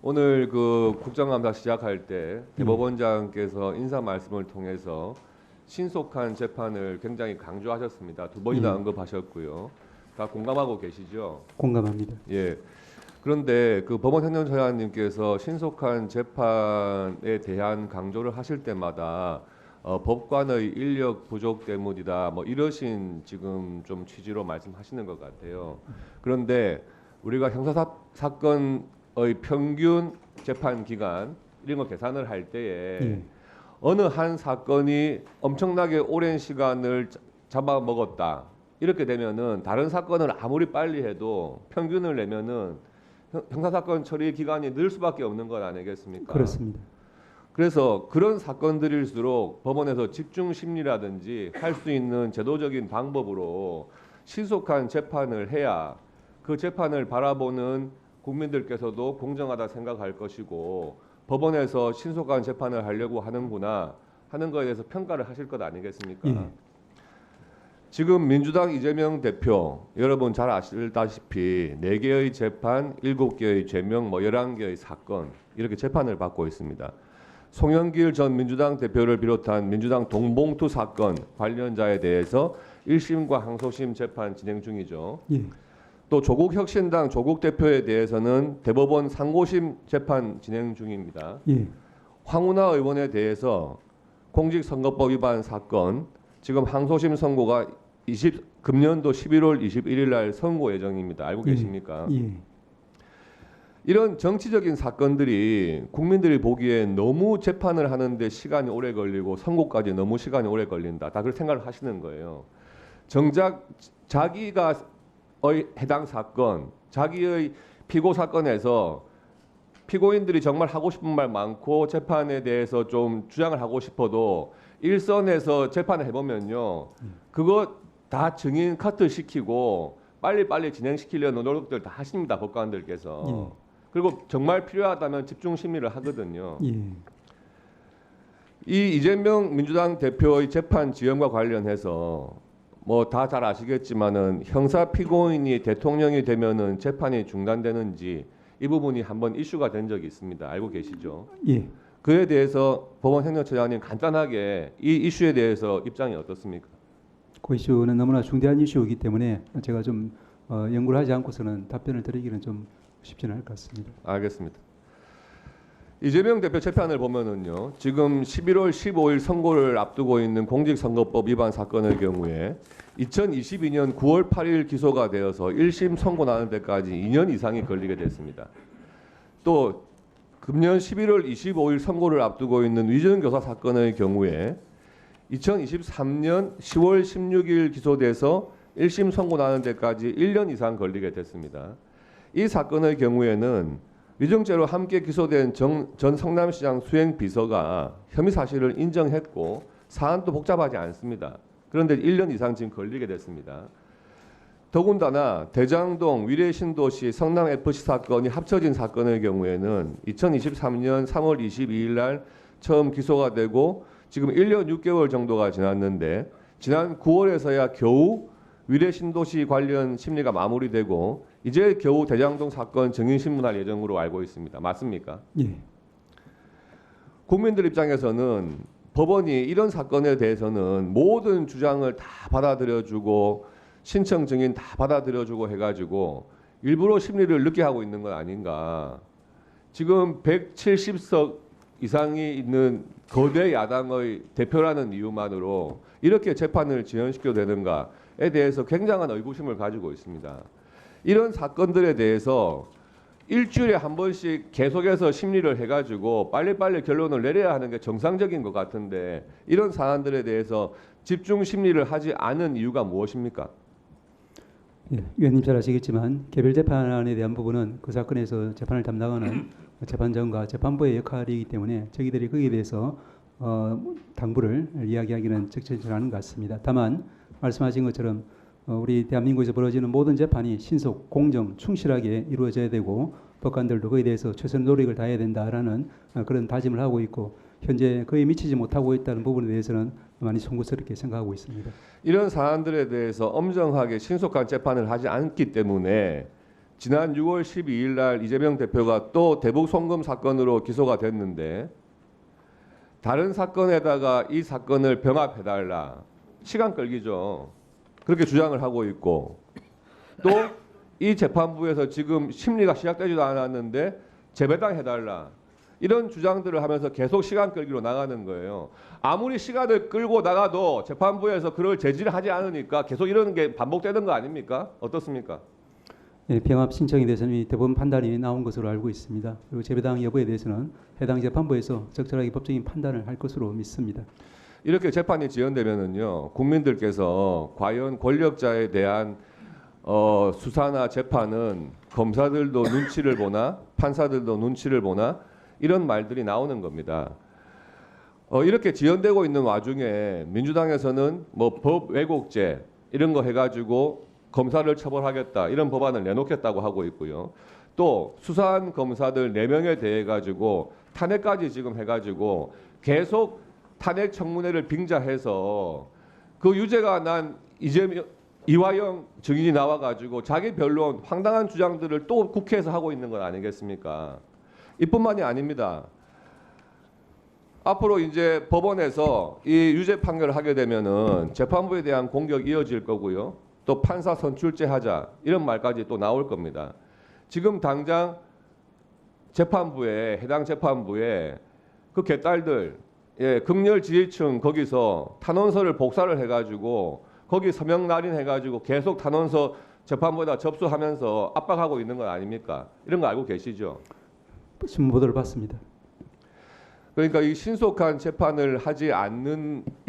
오늘 그 국정감사 시작할 때 대법원장께서 인사 말씀을 통해서 신속한 재판을 굉장히 강조하셨습니다. 두 번이나 언급하셨고요. 다 공감하고 계시죠? 공감합니다. 예. 그런데 그 법원행정처장님께서 신속한 재판에 대한 강조를 하실 때마다 법관의 인력 부족 때문이다. 뭐 이러신 지금 좀 취지로 말씀하시는 것 같아요. 그런데 우리가 형사 사건의 평균 재판 기간 이런 거 계산을 할 때에 어느 한 사건이 엄청나게 오랜 시간을 잡아먹었다. 이렇게 되면은 다른 사건을 아무리 빨리 해도 평균을 내면은 형사사건 처리 기간이 늘 수밖에 없는 것 아니겠습니까? 그렇습니다. 그래서 그런 사건들일수록 법원에서 집중 심리라든지 할 수 있는 제도적인 방법으로 신속한 재판을 해야 그 재판을 바라보는 국민들께서도 공정하다 생각할 것이고 법원에서 신속한 재판을 하려고 하는구나 하는 거에 대해서 평가를 하실 것 아니겠습니까? 예. 지금 민주당 이재명 대표 여러분 잘 아시다시피 4개의 재판, 7개의 죄명, 11개의 사건 이렇게 재판을 받고 있습니다. 송영길 전 민주당 대표를 비롯한 민주당 동봉투 사건 관련자에 대해서 1심과 항소심 재판 진행 중이죠. 예. 또 조국혁신당 조국 대표에 대해서는 대법원 상고심 재판 진행 중입니다. 예. 황운하 의원에 대해서 공직선거법 위반 사건 지금 항소심 선고가 금년도 11월 21일 날 선고 예정입니다. 알고 계십니까? 예. 이런 정치적인 사건들이 국민들이 보기에 너무 재판을 하는데 시간이 오래 걸리고 선고까지 너무 시간이 오래 걸린다. 다 그렇게 생각을 하시는 거예요. 정작 자기가 해당 사건, 자기의 피고 사건에서 피고인들이 정말 하고 싶은 말 많고 재판에 대해서 좀 주장을 하고 싶어도 일선에서 재판을 해보면요. 그거 다 증인 카트 시키고 빨리빨리 진행시키려는 노력들 다 하십니다. 법관들께서. 그리고 정말 필요하다면 집중 심리를 하거든요. 예. 이 이재명 민주당 대표의 재판 지연과 관련해서 뭐 다 잘 아시겠지만은 형사 피고인이 대통령이 되면은 재판이 중단되는지 이 부분이 한번 이슈가 된 적이 있습니다. 알고 계시죠? 예. 그에 대해서 법원행정처장님 간단하게 이 이슈에 대해서 입장이 어떻습니까? 그 이슈는 너무나 중대한 이슈이기 때문에 제가 좀 연구를 하지 않고서는 답변을 드리기는 좀 쉽지는 않을 것 같습니다. 알겠습니다. 이재명 대표 재판을 보면은요. 지금 11월 15일 선고를 앞두고 있는 공직선거법 위반 사건의 경우에 2022년 9월 8일 기소가 되어서 1심 선고 나는 데까지 2년 이상이 걸리게 됐습니다. 또 금년 11월 25일 선고를 앞두고 있는 위전교사 사건의 경우에 2023년 10월 16일 기소돼서 1심 선고 나는 데까지 1년 이상 걸리게 됐습니다. 이 사건의 경우에는 위증죄로 함께 기소된 전 성남시장 수행비서가 혐의 사실을 인정했고 사안도 복잡하지 않습니다. 그런데 1년 이상 지금 걸리게 됐습니다. 더군다나 대장동 위례신도시 성남FC 사건이 합쳐진 사건의 경우에는 2023년 3월 22일 날 처음 기소가 되고 지금 1년 6개월 정도가 지났는데 지난 9월에서야 겨우 위례신도시 관련 심리가 마무리되고 이제 겨우 대장동 사건 증인신문할 예정으로 알고 있습니다. 맞습니까? 예. 국민들 입장에서는 법원이 이런 사건에 대해서는 모든 주장을 다 받아들여주고 신청 증인 다 받아들여주고 해가지고 일부러 심리를 늦게 하고 있는 건 아닌가. 지금 170석 이상이 있는 거대 야당의 대표라는 이유만으로 이렇게 재판을 지연시켜도 되는가에 대해서 굉장한 의구심을 가지고 있습니다. 이런 사건들에 대해서 일주일에 한 번씩 계속해서 심리를 해가지고 빨리빨리 결론을 내려야 하는 게 정상적인 것 같은데 이런 사안들에 대해서 집중 심리를 하지 않은 이유가 무엇입니까? 예. 위원님 잘 아시겠지만 개별 재판에 대한 부분은 그 사건에서 재판을 담당하는 재판장과 재판부의 역할이기 때문에 저희들이 거기에 대해서 당부를 이야기하기는 적절치 않은 것 같습니다. 다만 말씀하신 것처럼 우리 대한민국에서 벌어지는 모든 재판이 신속, 공정, 충실하게 이루어져야 되고 법관들도 그에 대해서 최선의 노력을 다해야 된다라는 그런 다짐을 하고 있고 현재 거의 미치지 못하고 있다는 부분에 대해서는 많이 송구스럽게 생각하고 있습니다. 이런 사안들에 대해서 엄정하게 신속한 재판을 하지 않기 때문에 지난 6월 12일 날 이재명 대표가 또 대북 송금 사건으로 기소가 됐는데 다른 사건에다가 이 사건을 병합해달라. 시간 끌기죠. 그렇게 주장을 하고 있고 또 이 재판부에서 지금 심리가 시작되지도 않았는데 재배당해달라. 이런 주장들을 하면서 계속 시간 끌기로 나가는 거예요. 아무리 시간을 끌고 나가도 재판부에서 그걸 제지를 하지 않으니까 계속 이런 게 반복되는 거 아닙니까? 어떻습니까? 예, 병합 신청에 대해서는 이미 대법원 판단이 나온 것으로 알고 있습니다. 그리고 재배당 여부에 대해서는 해당 재판부에서 적절하게 법적인 판단을 할 것으로 믿습니다. 이렇게 재판이 지연되면은요, 국민들께서 과연 권력자에 대한 수사나 재판은 검사들도 눈치를 보나 판사들도 눈치를 보나 이런 말들이 나오는 겁니다. 이렇게 지연되고 있는 와중에 민주당에서는 뭐 법 왜곡죄 이런 거 해가지고 검사를 처벌하겠다 이런 법안을 내놓겠다고 하고 있고요. 또 수사한 검사들 4명에 대해 가지고 탄핵까지 지금 해가지고 계속 탄핵 청문회를 빙자해서 그 유죄가 난 이화영 증인이 나와가지고 자기 변론 황당한 주장들을 또 국회에서 하고 있는 건 아니겠습니까? 이뿐만이 아닙니다. 앞으로 이제 법원에서 이 유죄 판결을 하게 되면은 재판부에 대한 공격이 이어질 거고요. 또 판사 선출제 하자 이런 말까지 또 나올 겁니다. 지금 당장 재판부에 해당 재판부에 그 개딸들 극렬 지지층 거기서 탄원서를 복사를 해가지고 거기 서명 날인해가지고 계속 탄원서 재판부에다 접수하면서 압박하고 있는 건 아닙니까? 이런 거 알고 계시죠? 신문 보도를 봤습니다. 그러니까 이 신속한 재판을 하지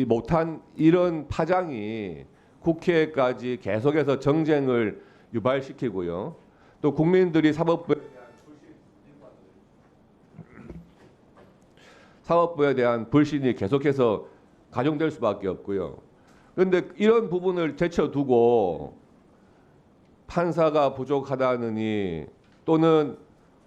못한 이런 파장이 국회까지 계속해서 정쟁을 유발시키고요. 또 국민들이 사법부에 대한 불신이 계속해서 가중될 수밖에 없고요. 그런데 이런 부분을 제쳐두고 판사가 부족하다느니 또는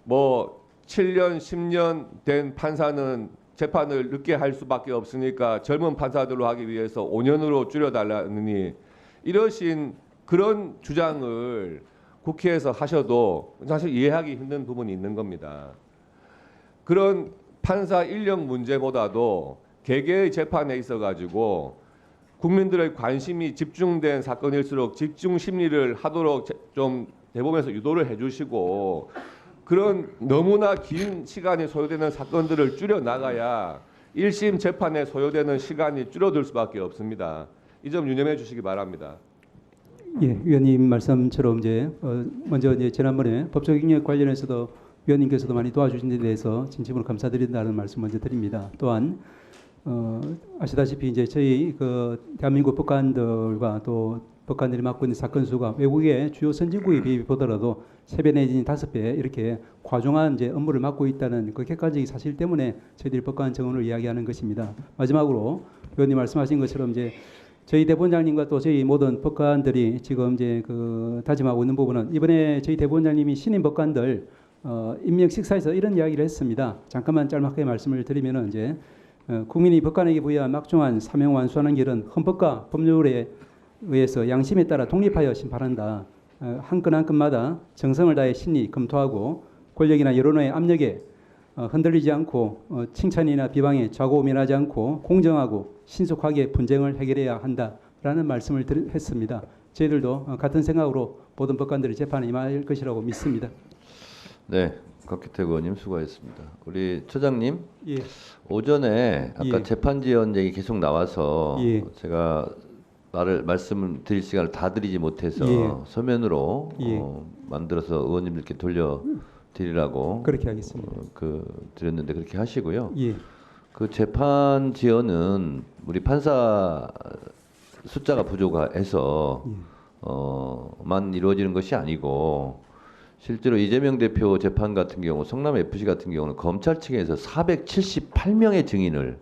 뭐 7년, 10년 된 판사는 재판을 늦게 할 수밖에 없으니까 젊은 판사들로 하기 위해서 5년으로 줄여달라느니 이러신 그런 주장을 국회에서 하셔도 사실 이해하기 힘든 부분이 있는 겁니다. 그런 판사 인력 문제보다도 개개의 재판에 있어가지고 국민들의 관심이 집중된 사건일수록 집중 심리를 하도록 좀 대법원에서 유도를 해주시고 그런 너무나 긴 시간이 소요되는 사건들을 줄여 나가야 1심 재판에 소요되는 시간이 줄어들 수밖에 없습니다. 이 점 유념해 주시기 바랍니다. 예, 위원님 말씀처럼 먼저 지난번에 법적 ing력 관련해서도 위원님께서도 많이 도와주신 데 대해서 진심으로 감사드린다는 말씀 먼저 드립니다. 또한 아시다시피 저희 대한민국 법관들과 또 법관들이 맡고 있는 사건 수가 외국의 주요 선진국에 비보더라도 3배 내지는 5배 이렇게 과중한 업무를 맡고 있다는 그 객관적인 사실 때문에 저희들이 법관 정원을 이야기하는 것입니다. 마지막으로 위원님 말씀하신 것처럼 저희 대법원장님과 또 저희 모든 법관들이 지금 다짐하고 있는 부분은 이번에 저희 대법원장님이 신임 법관들 임명 식사에서 이런 이야기를 했습니다. 잠깐만 짤막하게 말씀을 드리면은 국민이 법관에게 부여한 막중한 사명 완수하는 길은 헌법과 법률에 의해서 양심에 따라 독립하여 심판한다. 한 건 한 건마다 정성을 다해 신이 검토하고 권력이나 여론의 압력에 흔들리지 않고 칭찬이나 비방에 좌고우면하지 않고 공정하고 신속하게 분쟁을 해결해야 한다라는 말씀을 했습니다. 저희들도 같은 생각으로 모든 법관들이 재판에 임할 것이라고 믿습니다. 네, 곽기태 의원님 수고하셨습니다. 우리 처장님, 예. 오전에 아까 예. 재판 지연 얘기 계속 나와서 예. 제가 말씀을 드릴 시간을 다 드리지 못해서 예. 서면으로 예. 만들어서 의원님들께 돌려드리라고 그렇게 하겠습니다. 드렸는데 그렇게 하시고요. 예. 그 재판 지연은 우리 판사 숫자가 부족해서 만 이루어지는 것이 아니고 실제로 이재명 대표 재판 같은 경우 성남 FC 같은 경우는 검찰 측에서 478명의 증인을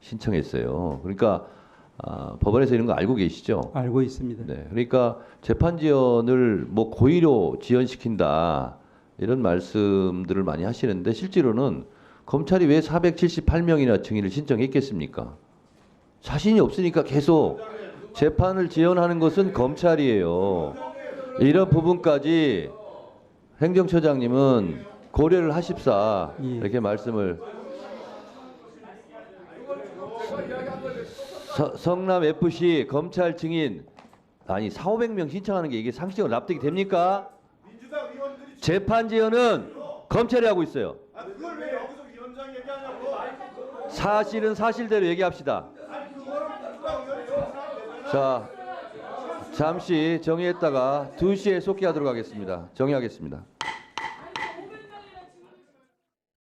신청했어요. 그러니까 법원에서 이런 거 알고 계시죠? 알고 있습니다. 네, 그러니까 재판 지연을 뭐 고의로 지연시킨다 이런 말씀들을 많이 하시는데 실제로는 검찰이 왜 478명이나 증인을 신청했겠습니까? 자신이 없으니까 계속 재판을 지연하는 것은 검찰이에요. 이런 부분까지 행정처장님은 고려를 하십사 예. 이렇게 말씀을. 성남 FC 검찰 증인 아니 4,500명 신청하는 게 이게 상식적으로 납득이 됩니까? 재판 지연은 검찰이 하고 있어요. 그걸 왜 여기서 위원장 얘기하냐고. 사실은 사실대로 얘기합시다. 자, 잠시 정의했다가 2시에 속기하도록 하겠습니다. 정의하겠습니다.